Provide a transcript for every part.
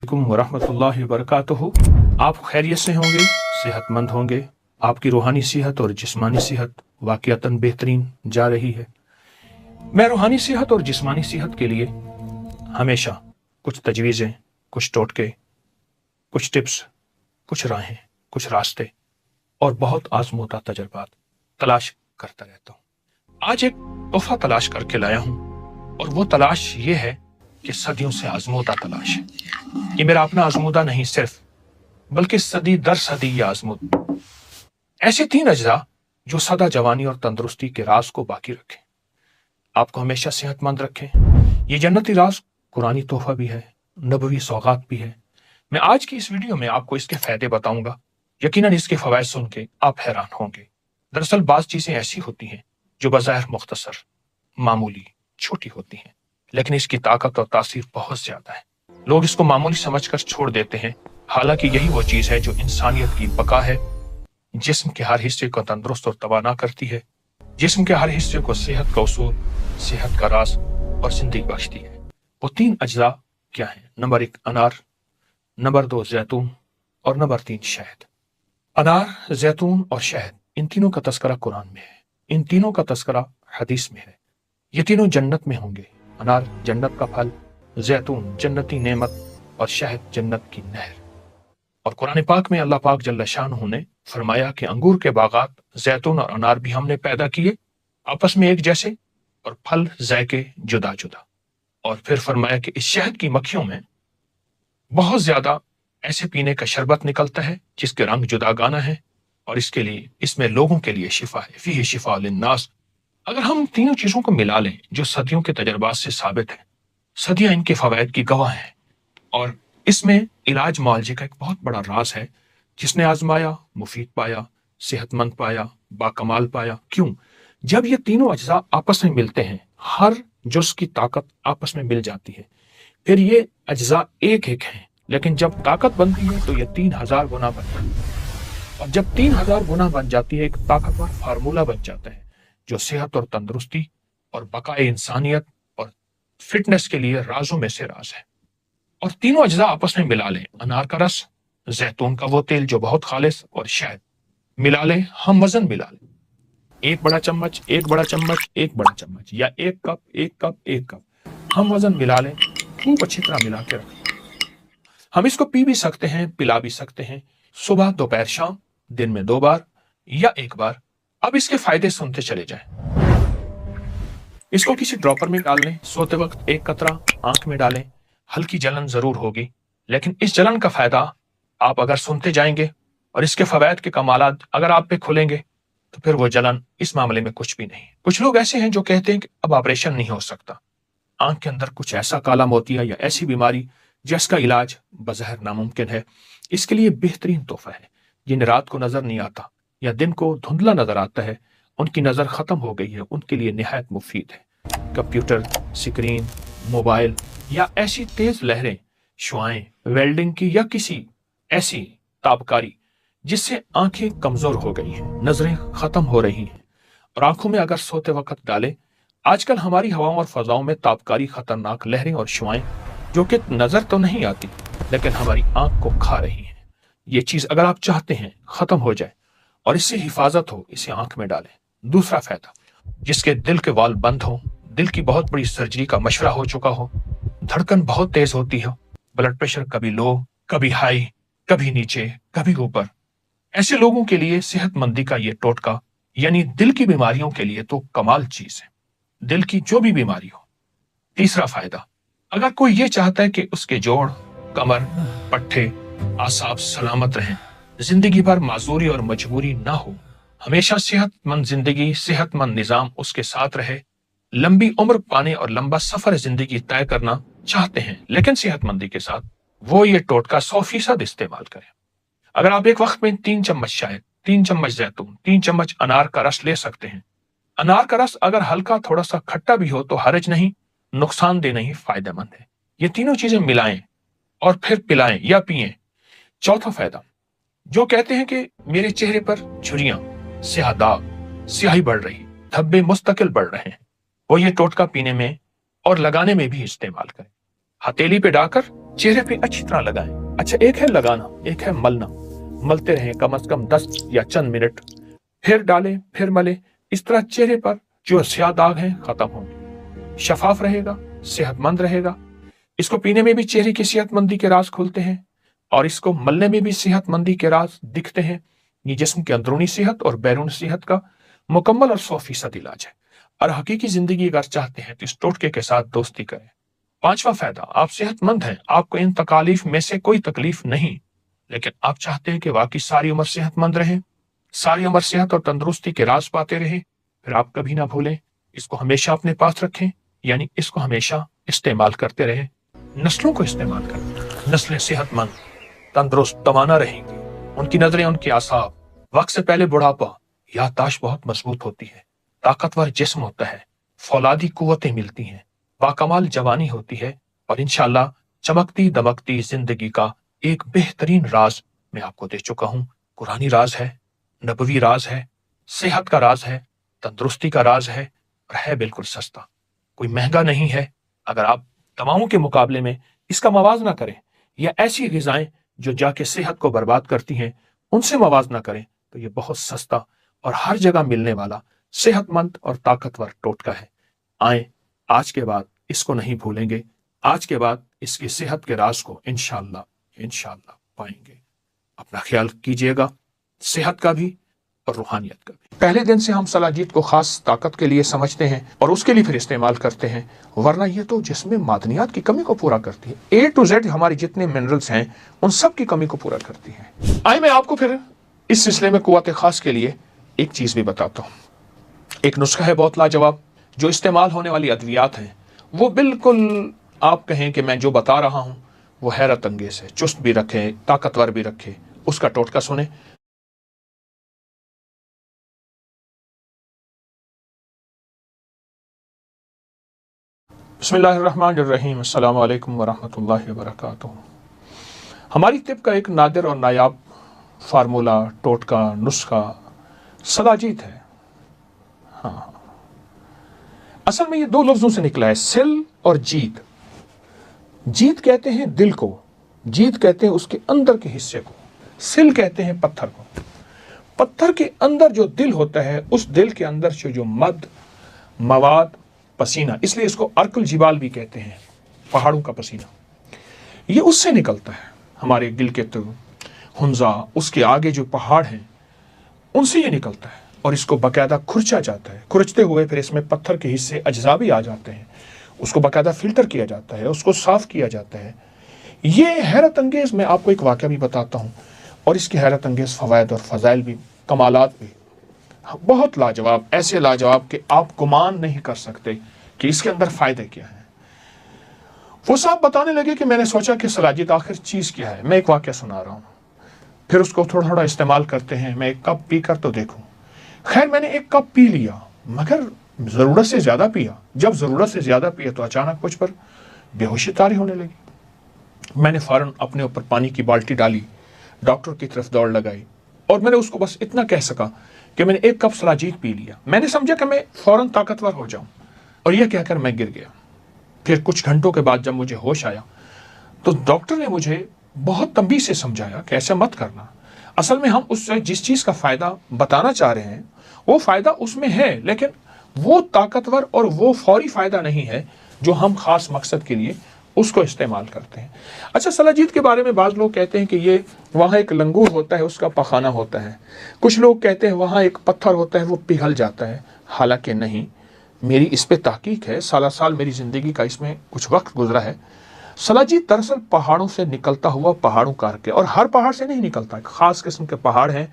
वरहमतुल्लाहि वबरकातुहू। आप खैरियत से होंगे, सेहतमंद होंगे। आपकी रूहानी सेहत और जिस्मानी सेहत वाक़ियतन बेहतरीन जा रही है। मैं रूहानी सेहत और जिस्मानी सेहत के लिए हमेशा कुछ तजवीज़ें, कुछ टोटके, कुछ टिप्स, कुछ राहें, कुछ रास्ते और बहुत आजमूदा तजर्बात तलाश करता रहता हूँ। आज एक तोहफा तलाश करके लाया हूँ और वो तलाश ये है कि सदियों से आजमूदा तलाश है। ये मेरा अपना आजमूदा नहीं सिर्फ, बल्कि सदी दर सदी ये आजमूदा। ऐसे 3 अज्जा जो सदा जवानी और तंदुरुस्ती के राज को बाकी रखें, आपको हमेशा सेहतमंद रखें। ये जन्नती राज कुरानी तोहफा भी है, नबवी सौगात भी है। मैं आज की इस वीडियो में आपको इसके फायदे बताऊंगा। यकीनन इसके फवायद सुन के आप हैरान होंगे। दरअसल बाज चीजें ऐसी होती हैं जो बज़ाहिर मुख्तसर, मामूली, छोटी होती हैं, लेकिन इसकी ताकत और तासीर बहुत ज्यादा है। लोग इसको मामूली समझकर छोड़ देते हैं, हालांकि यही वो चीज है जो इंसानियत की बका है, जिस्म के हर हिस्से को तंदुरुस्त और तवाना करती है, जिस्म के हर हिस्से को सेहत का उसूल, सेहत का राज और जिंदगी बख्शती है। वो 3 अज्जा क्या है? नंबर 1 अनार, नंबर 2 जैतून और नंबर 3 शहद। अनार, जैतून और शहद, इन तीनों का तस्करा कुरान में है, इन तीनों का तस्करा हदीस में है। ये तीनों जन्नत में होंगे। अनार जन्नत का फल, जैतून जन्नती नेमत और शहद जन्नत की नहर। और कुरान पाक में अल्लाह पाक जल्ल शानहू ने फरमाया कि अंगूर के बागात, जैतून और अनार भी हमने पैदा किए, आपस में एक जैसे और फल जायके जुदा जुदा। और फिर फरमाया कि इस शहद की मक्खियों में बहुत ज्यादा ऐसे पीने का शरबत निकलता है जिसके रंग जुदागाना है और इसके लिए, इसमें लोगों के लिए शिफा है। फीही शिफा लिन्नास। अगर हम तीनों चीजों को मिला लें जो सदियों के तजर्बात से साबित है, सदियां इनके फवायद की गवाह हैं, और इसमें इलाज मुआवजे का एक बहुत बड़ा राज है। जिसने आजमाया मुफीद पाया, सेहतमंद पाया, बाकमाल पाया। क्यों? जब ये तीनों अज्जा आपस में मिलते हैं, हर जुज़ की ताकत आपस में मिल जाती है। फिर ये अज्जा एक एक हैं, लेकिन जब ताकत बनती है तो ये 3000 गुना बन जाती है। और जब 3000 गुना बन जाती है, एक ताकतवर फार्मूला बन जाता है जो सेहत और तंदुरुस्ती और बकाए इंसानियत और फिटनेस के लिए राजों में से राज है। और तीनों अज्जा आपस में मिला लें, अनार का रस, जैतून का वो तेल जो बहुत खालिस, और शहद मिला लें, हम वजन मिला लें, 1 बड़ा चम्मच, 1 बड़ा चम्मच, 1 बड़ा चम्मच, या 1 कप, 1 कप, 1 कप, हम वजन मिला लें, खूब अच्छी तरह मिला के रखें। हम इसको पी भी सकते हैं, पिला भी सकते हैं, सुबह, दोपहर, शाम, दिन में 2 बार या 1 बार। अब इसके फायदे सुनते चले जाएं। इसको किसी ड्रॉपर में डाल लें, सोते वक्त 1 कतरा आंख में डालें। हल्की जलन जरूर होगी, लेकिन इस जलन का फायदा आप अगर सुनते जाएंगे और इसके फवायद के कमालात अगर आप पे खुलेंगे, तो फिर वो जलन इस मामले में कुछ भी नहीं। कुछ लोग ऐसे हैं जो कहते हैं कि अब ऑपरेशन नहीं हो सकता, आंख के अंदर कुछ ऐसा काला मोतिया या ऐसी बीमारी जिसका इलाज बज़ाहिर नामुमकिन है। इसके लिए बेहतरीन तोहफा है। जिन्हें रात को नजर नहीं आता या दिन को धुंधला नजर आता है, उनकी नजर खत्म हो गई है, उनके लिए निहायत मुफीद है। कंप्यूटर स्क्रीन, मोबाइल या ऐसी तेज लहरें, शुआएं, वेल्डिंग की या किसी ऐसी ताबकारी जिससे आंखें कमजोर हो गई हैं, नजरें खत्म हो रही हैं, और आंखों में अगर सोते वक्त डालें। आजकल हमारी हवाओं और फजाओं में ताबकारी, खतरनाक लहरें और शुआएं जो कि नजर तो नहीं आती लेकिन हमारी आंख को खा रही हैं। ये चीज अगर आप चाहते हैं खत्म हो जाए और इससे हिफाजत हो, इसे आंख में डालें। दूसरा फायदा, जिसके दिल के वाल्व बंद हो, दिल की बहुत बड़ी सर्जरी का मशवरा हो चुका हो, धड़कन बहुत तेज होती हो, ब्लड प्रेशर कभी लो, कभी हाई, कभी नीचे, कभी ऊपर, ऐसे लोगों के लिए सेहतमंदी का ये टोटका, यानी दिल की बीमारियों के लिए तो कमाल चीज है, दिल की जो भी बीमारी हो। तीसरा फायदा, अगर कोई ये चाहता है कि उसके जोड़, कमर, पट्टे, आसाब सलामत रहें, जिंदगी भर माजूरी और मजबूरी ना हो, हमेशा सेहतमंद जिंदगी, सेहतमंद निजाम उसके साथ रहे, लंबी उम्र पाने और लंबा सफर जिंदगी तय करना चाहते हैं लेकिन सेहतमंदी के साथ, वो ये टोटका 100% इस्तेमाल करें। अगर आप एक वक्त में 3 चम्मच शहद, 3 चम्मच जैतून, 3 चम्मच अनार का रस ले सकते हैं। अनार का रस अगर हल्का थोड़ा सा खट्टा भी हो तो हर्ज नहीं, नुकसानदेह नहीं, फायदेमंद है। ये तीनों चीजें मिलाएं और फिर पिलाएं या पिएं। चौथा फायदा, जो कहते हैं कि मेरे चेहरे पर झुर्रियां, स्याह दाग, स्याही बढ़ रही, धब्बे मुस्तकिल बढ़ रहे हैं, वो ये टोटका पीने में और लगाने में भी इस्तेमाल करें। हथेली पे डालकर चेहरे पे अच्छी तरह लगाएं। अच्छा, एक है लगाना, एक है मलना। मलते रहें कम से कम 10 या चंद मिनट, फिर डालें, फिर मलें। इस तरह चेहरे पर जो स्याह दाग हैं खत्म होंगे, शफाफ रहेगा, सेहतमंद रहेगा। इसको पीने में भी चेहरे की सेहतमंदी के राज खुलते हैं और इसको मलने में भी सेहतमंदी के राज दिखते हैं। ये जिस्म की अंदरूनी सेहत और बैरून सेहत का मुकम्मल और 100% इलाज है। और हकीकी जिंदगी अगर चाहते हैं तो इस टोटके के साथ दोस्ती करें। पांचवा फायदा, आप सेहतमंद हैं, आपको इन तकालीफ में से कोई तकलीफ नहीं, लेकिन आप चाहते हैं कि वाकई सारी उम्र सेहतमंद रहें, सारी उम्र सेहत और तंदुरुस्ती के राज पाते रहें। फिर आप कभी ना भूलें, इसको हमेशा अपने पास रखें, यानी इसको हमेशा इस्तेमाल करते रहें। नस्लों को इस्तेमाल करें, नस्लें सेहतमंद तंदुरुस्त तवाना रहेंगी, उनकी नजरें, उनके आसाब, वक्त से पहले बुढ़ापा, याददाश्त बहुत मजबूत होती है, ताकतवर जिस्म होता है, फौलादी कुव्वतें मिलती हैं, बाकमाल जवानी होती है और इंशाअल्लाह चमकती दमकती जिंदगी का एक बेहतरीन राज मैं आपको दे चुका हूं। कुरानी राज है, नबवी राज है, सेहत का राज है, तंदुरुस्ती का राज है और है बिल्कुल सस्ता, कोई महंगा नहीं है। अगर आप दवाओं के मुकाबले में इसका मवाजना करें या ऐसी ग़िज़ाएं जो जाके सेहत को बर्बाद करती हैं उनसे मवाजना करें तो ये बहुत सस्ता और हर जगह मिलने वाला सेहतमंद और ताकतवर टोटका है। आए, आज के बाद इसको नहीं भूलेंगे, आज के बाद इसकी सेहत के राज को इंशाअल्लाह पाएंगे। अपना ख्याल कीजिएगा, सेहत का भी और रूहानियत का भी। पहले दिन से हम सलाजीत को खास ताकत के लिए समझते हैं और उसके लिए फिर इस्तेमाल करते हैं, वरना ये तो जिसमें मादनियात की कमी को पूरा करती है। A to Z हमारी जितने मिनरल्स हैं उन सब की कमी को पूरा करती है। आइए मैं आपको फिर इस सिलसिले में कुव्वत खास के लिए एक चीज भी बताता हूँ। एक नुस्खा है बहुत लाजवाब, जो इस्तेमाल होने वाली अद्वियात हैं वो बिल्कुल आप कहें कि मैं जो बता रहा हूँ वो हैरत अंगेज है, चुस्त भी रखे, ताकतवर भी रखे। उसका टोटका सुने। बिस्मिल्लाहिर्रहमानिर्रहीम, अस्सलामु अलैकुम वरहमतुल्लाहि वबरकातुहू। हमारी तिब का एक नादिर और नायाब फार्मूला, टोटका, नुस्खा सलाजीत है। हाँ, असल में ये दो लफ्जों से निकला है, सिल और जीत। जीत कहते हैं दिल को, जीत कहते हैं उसके अंदर के हिस्से को, सिल कहते हैं पत्थर को। पत्थर के अंदर जो दिल होता है, उस दिल के अंदर से जो मवाद, पसीना, इसलिए इसको अर्कुल जिबाल भी कहते हैं, पहाड़ों का पसीना, ये उससे निकलता है। हमारे दिल के तो हुंजा, उसके आगे जो पहाड़ हैं उनसे ये निकलता है और इसको बाकायदा खुरचा जाता है। खुरचते हुए फिर इसमें पत्थर के हिस्से अज्जा भी आ जाते हैं, उसको बाकायदा फिल्टर किया जाता है, उसको साफ किया जाता है। ये हैरत अंगेज, मैं आपको एक वाक़या भी बताता हूँ और इसके हैरत अंगेज फ़वाइद और फ़ज़ाइल भी, कमालात भी बहुत लाजवाब, ऐसे लाजवाब कि आप गुमान नहीं कर सकते कि इसके अंदर फ़ायदे क्या हैं। वो साहब बताने लगे कि मैंने सोचा कि सलाजीत आखिर चीज़ क्या है। मैं एक वाक़या सुना रहा हूँ, फिर उसको थोड़ा थोड़ा इस्तेमाल करते हैं। मैं एक कप पी कर तो देखूँ। खैर, मैंने एक कप पी लिया, मगर ज़रूरत से ज़्यादा पिया। जब ज़रूरत से ज़्यादा पिया तो अचानक मुझ पर बेहोशी तारी होने लगी। मैंने फ़ौरन अपने ऊपर पानी की बाल्टी डाली, डॉक्टर की तरफ दौड़ लगाई और मैंने उसको बस इतना कह सका कि मैंने एक कप सलाजीत पी लिया। मैंने समझा कि मैं फ़ौरन ताकतवर हो जाऊं और यह कहकर मैं गिर गया। फिर कुछ घंटों के बाद जब मुझे होश आया तो डॉक्टर ने मुझे बहुत तंबीह से समझाया कि ऐसा मत करना। असल में हम उससे जिस चीज़ का फ़ायदा बताना चाह रहे हैं वो फ़ायदा उसमें है, लेकिन वो ताकतवर और वो फौरी फ़ायदा नहीं है जो हम ख़ास मकसद के लिए उसको इस्तेमाल करते हैं। अच्छा, सलाजीत के बारे में बाज़ लोग कहते हैं कि ये वहाँ एक लंगूर होता है, उसका पखाना होता है। कुछ लोग कहते हैं वहाँ एक पत्थर होता है, वो पिघल जाता है। हालांकि नहीं, मेरी इस पे तहकीक है, साल साल मेरी ज़िंदगी का इसमें कुछ वक्त गुजरा है। सलाजीत दरअसल पहाड़ों से निकलता हुआ पहाड़ों कार के, और हर पहाड़ से नहीं निकलता, एक ख़ास किस्म के पहाड़ हैं,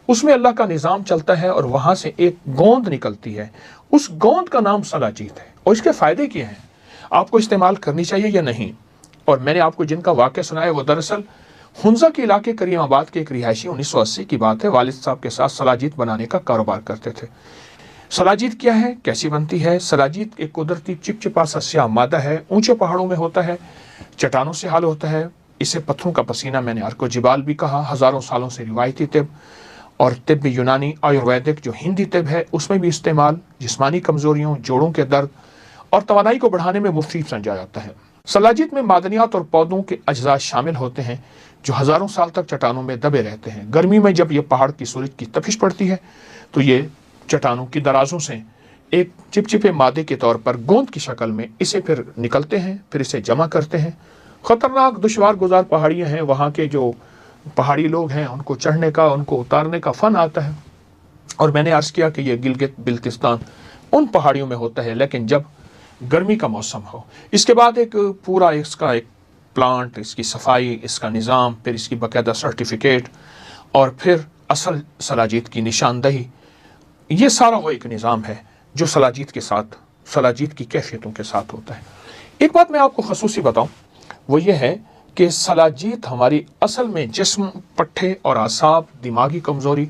उसमें अल्लाह का निज़ाम चलता है और वहाँ से एक गोंद निकलती है। उस गोंद का नाम सलाजीत है। और इसके फ़ायदे क्या हैं, आपको इस्तेमाल करनी चाहिए या नहीं। और मैंने आपको जिनका वाक़या सुनाया वो दरअसल हुंजा के इलाके करीमाबाद के एक रिहायशी, 1980 की बात है, वालिद साहब के साथ सलाजीत बनाने का कारोबार करते थे। सलाजीत क्या है, कैसी बनती है? सलाजीत एक कुदरती चिपचिपा सा स्याह मादा है, ऊंचे पहाड़ों में होता है, चट्टानों से हाल होता है। इसे पत्थरों का पसीना मैंने अर्को जिबाल भी कहा। हज़ारों सालों से रिवायती तिब और तिब यूनानी, आयुर्वेदिक जो हिंदी तिब है उसमें भी इस्तेमाल, जिस्मानी कमज़ोरियों, जोड़ों के दर्द और तवानाई को बढ़ाने में मुफीद समझा जाता है। सलाजीत में मादनियात और पौधों के अज्जा शामिल होते हैं जो हजारों साल तक चट्टानों में दबे रहते हैं। गर्मी में जब ये पहाड़ की सूरज की तपिश पड़ती है तो ये चट्टानों की दराजों से एक चिपचिपे मादे के तौर पर गोंद की शक्ल में इसे फिर निकलते हैं, फिर इसे जमा करते हैं। खतरनाक दुश्वार गुजार पहाड़ियाँ हैं, वहाँ के जो पहाड़ी लोग हैं उनको चढ़ने का, उनको उतारने का फन आता है। और मैंने अर्ज किया कि ये गिलगित बिल्तिस्तान उन पहाड़ियों में होता है, लेकिन जब गर्मी का मौसम हो। इसके बाद एक पूरा इसका एक प्लांट, इसकी सफाई, इसका निज़ाम, फिर इसकी बाकायदा सर्टिफिकेट और फिर असल सलाजीत की निशानदही, ये सारा वो एक निज़ाम है जो सलाजीत के साथ, सलाजीत की कैफियतों के साथ होता है। एक बात मैं आपको खसूसी बताऊं, वो ये है कि सलाजीत हमारी असल में जिस्म, पट्ठे और आसाब, दिमागी कमज़ोरी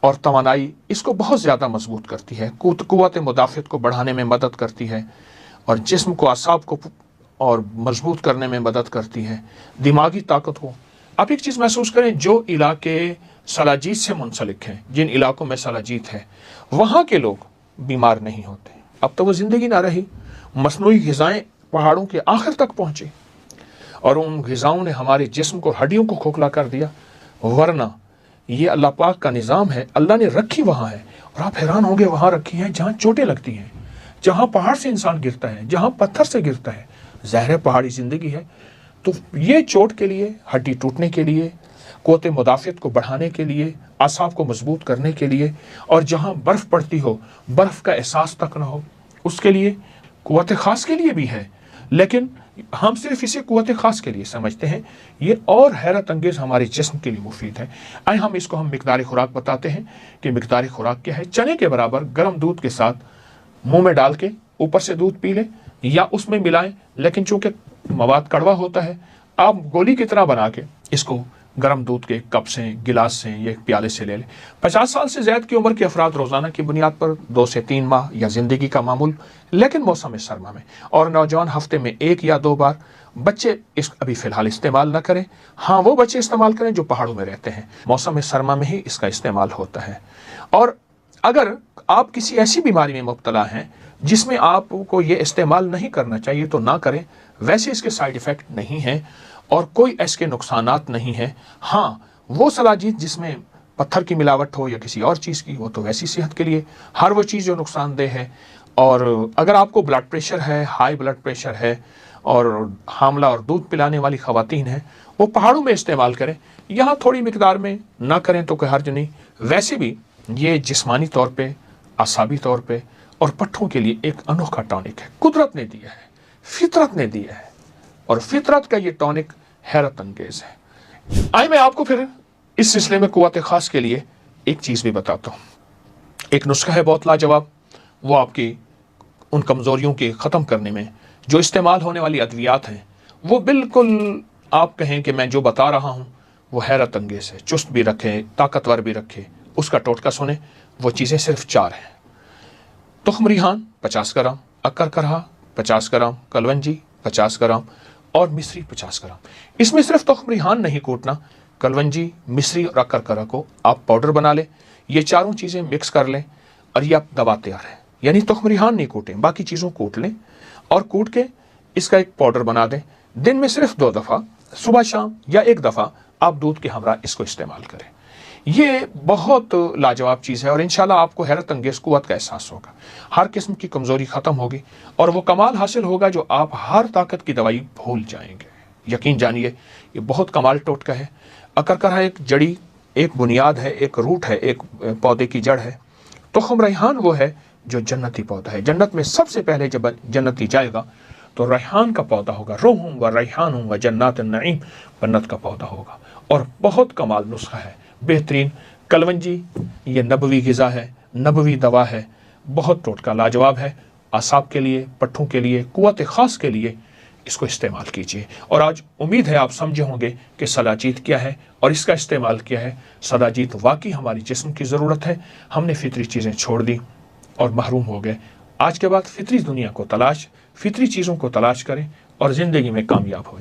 और तवानाई इसको बहुत ज़्यादा मजबूत करती है, कुव्वत मुदाफ़ियत को बढ़ाने में मदद करती है और जिस्म को, आसाब को और मजबूत करने में मदद करती है, दिमागी ताकत को। आप एक चीज़ महसूस करें, जो इलाके सलाजीत से मुंसलिक हैं, जिन इलाकों में सलाजीत है, वहाँ के लोग बीमार नहीं होते। अब तो वो ज़िंदगी ना रही, मसनूई ग़िज़ाएँ पहाड़ों के आखिर तक पहुँची और उन ग़िज़ाओं ने हमारे जिस्म को, हड्डियों को खोखला कर दिया। वरना ये अल्लाह पाक का निज़ाम है, अल्लाह ने रखी वहाँ है। और आप हैरान होंगे, वहाँ रखी है जहाँ चोटें लगती हैं, जहाँ पहाड़ से इंसान गिरता है, जहाँ पत्थर से गिरता है। ज़ाहिर है पहाड़ी ज़िंदगी है, तो ये चोट के लिए, हड्डी टूटने के लिए, कुव्वत मुदाफ़ियत को बढ़ाने के लिए, आसाब को मजबूत करने के लिए, और जहाँ बर्फ़ पड़ती हो, बर्फ़ का एहसास तक ना हो, उसके लिए कुव्वत ख़ास के लिए भी है। लेकिन हम सिर्फ इसे कुव्वत ख़ास के लिए समझते हैं, ये और हैरत अंगेज़ हमारे जिस्म के लिए मुफीद है। आए हम इसको हम मिक़दार खुराक बताते हैं कि मिक़दार खुराक क्या है। चने के बराबर गर्म दूध के साथ मुंह में डाल के ऊपर से दूध पी लें या उसमें मिलाएं, लेकिन चूंकि मवाद कड़वा होता है, आप गोली की तरह बना के इसको गर्म दूध के कप से, गिलास से या एक प्याले से ले लें। 50 साल से ज़्यादा की उम्र के अफराद रोज़ाना की बुनियाद पर 2 से 3 माह या ज़िंदगी का मामूल, लेकिन मौसम सरमा में, और नौजवान हफ्ते में 1 या 2 बार। बच्चे इस अभी फ़िलहाल इस्तेमाल न करें, हाँ वो बच्चे इस्तेमाल करें जो पहाड़ों में रहते हैं, मौसम सरमा में ही इसका इस्तेमाल होता है। और अगर आप किसी ऐसी बीमारी में मुब्तला हैं जिसमें आपको ये इस्तेमाल नहीं करना चाहिए तो ना करें। वैसे इसके साइड इफ़ेक्ट नहीं हैं और कोई इसके नुकसानात नहीं हैं। हाँ, वो सलाजीत जिसमें पत्थर की मिलावट हो या किसी और चीज़ की, वो तो वैसी सेहत के लिए हर वो चीज़ जो नुकसानदेह है। और अगर आपको ब्लड प्रेशर है, हाई ब्लड प्रेशर है और हामला और दूध पिलाने वाली ख़वातीन हैं, वो पहाड़ों में इस्तेमाल करें। यहाँ थोड़ी मिकदार में ना करें तो कोई हर्ज नहीं। वैसे भी ये जिस्मानी तौर पे, आसाबी तौर पे और पट्ठों के लिए एक अनोखा टॉनिक है, कुदरत ने दिया है, फितरत ने दिया है, और फितरत का ये टॉनिक हैरत अंगेज़ है। आइए मैं आपको फिर इस सिलसिले में कुव्वत ख़ास के लिए एक चीज़ भी बताता हूँ। एक नुस्खा है बहुत लाजवाब, वो आपकी उन कमज़ोरियों के ख़त्म करने में जो इस्तेमाल होने वाली अद्वियात हैं, वो बिल्कुल आप कहें कि मैं जो बता रहा हूँ वो हैरत अंगेज़ है। चुस्त भी रखे, ताकतवर भी रखे। उसका टोटका सुने, वो चीज़ें सिर्फ 4 हैं। तुख्म रिहान 50 ग्राम, अक्कर करहा 50 ग्राम, कलवंजी 50 ग्राम और मिश्री 50 ग्राम। इसमें सिर्फ तुख्म रिहान नहीं कूटना, कलवंजी, मिश्री और अक्कर करहा को आप पाउडर बना लें। ये चारों चीज़ें मिक्स कर लें और ये आप दवा तैयार है। यानी तुख्म रिहान नहीं कूटें, बाकी चीज़ों कूट लें और कूट के इसका एक पाउडर बना दें। दिन में सिर्फ 2 दफ़ा, सुबह शाम या 1 दफ़ा आप दूध के हमरा इसको इस्तेमाल करें। ये बहुत लाजवाब चीज़ है और इंशाल्लाह आपको हैरत अंगेज़ कुव्वत का एहसास होगा। हर किस्म की कमज़ोरी ख़त्म होगी और वो कमाल हासिल होगा जो आप हर ताकत की दवाई भूल जाएंगे। यकीन जानिए, ये बहुत कमाल टोटका है। अक्कर करहा एक जड़ी, एक बुनियाद है, एक रूट है, एक पौधे की जड़ है। तुख्म रेहान वो है जो जन्नती पौधा है। जन्नत में सबसे पहले जब जन्नती जाएगा तो रेहान का पौधा होगा। रोहूँ व रेहान व जन्नत नईम, जन्नत का पौधा होगा। और बहुत कमाल नुस्खा है, बेहतरीन। कलवंजी ये नबवी ग़िज़ा है, नबवी दवा है, बहुत टोटका लाजवाब है। आसाब के लिए, पट्ठों के लिए, कुव्वत ख़ास के लिए इसको इस्तेमाल कीजिए। और आज उम्मीद है आप समझे होंगे कि सलाजीत क्या है और इसका इस्तेमाल क्या है। सलाजीत वाकई हमारी जिस्म की ज़रूरत है। हमने फितरी चीज़ें छोड़ दी और महरूम हो गए। आज के बाद फितरी दुनिया को तलाश, फितरी चीज़ों को तलाश करें और ज़िंदगी में कामयाब हो।